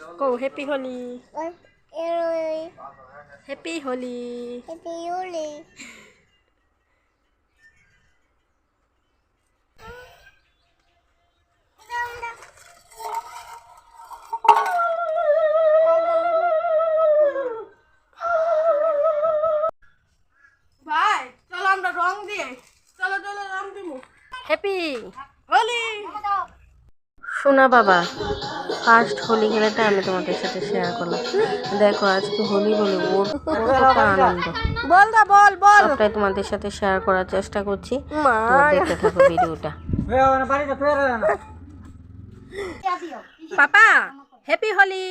Go happy Holi. Happy Holi. Happy Holi. ভাই চলো আমরা রং দিয়ে চলো চলো রং দিমু হ্যাপি হোলি শোনা বাবা ফার্স্ট হোলি খেলাটা আমি তোমাদের সাথে শেয়ার করলাম দেখো আজকে হোলি বলে ওর কতটা আনন্দ বল দা বল বল সবটাই তোমাদের সাথে শেয়ার করার চেষ্টা করছি তো দেখতে থাকো ভিডিওটা পাপা হ্যাপি হোলি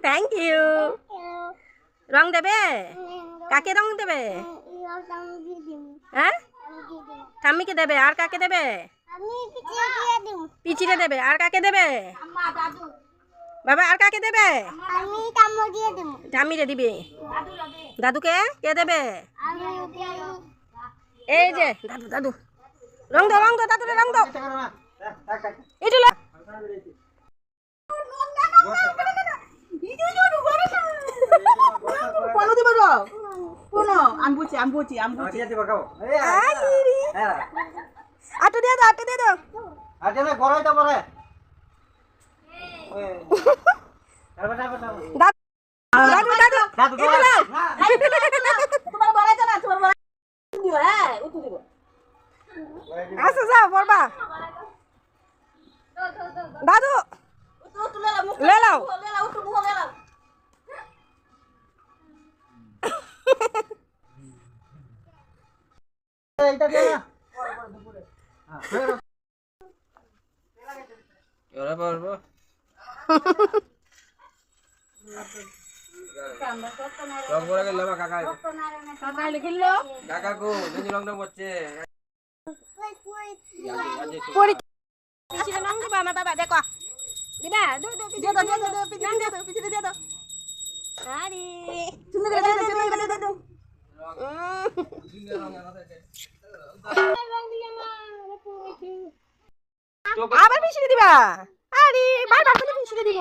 থ্যাংক ইউ রং দেবে কাকে রং দেবে হ্যাঁ ঠাম্মিকে দেবে আর কাকে দেবে পিচিরে দেবে আর কাকে দেবে বাবা আর কাকে দেবে ঠাম্মিরে দিবে দাদুকে কে দেবে এই যে দাদু দাদু রং দাও দাদুরে রং দাও এই চলো পলো দিব রং কোন আমবুচি আটো দিয়ে দাও আজে না গড়াই তো পরে দাদু তোমার বড়াইতো না তোমার বড়াই দিব হ্যাঁ উঠু দিব আচ্ছা যাও বড়বা দাদু উঠু লে লাও উঠু মুহ লে লাও এইটা দে না এরা পারবো রং করে গেল কাকা কাকা লিখিলো কাকা কো যদি রংটা হচ্ছে পরি পিছনে রং দিবা আমার বাবা দেখো দিবা দিয়ে দাও পিছনে দিয়ে দাও আরে সুন্দর করে দে দাও আবার পিছনে দিবা আরে বারবার করে পিছনে দিব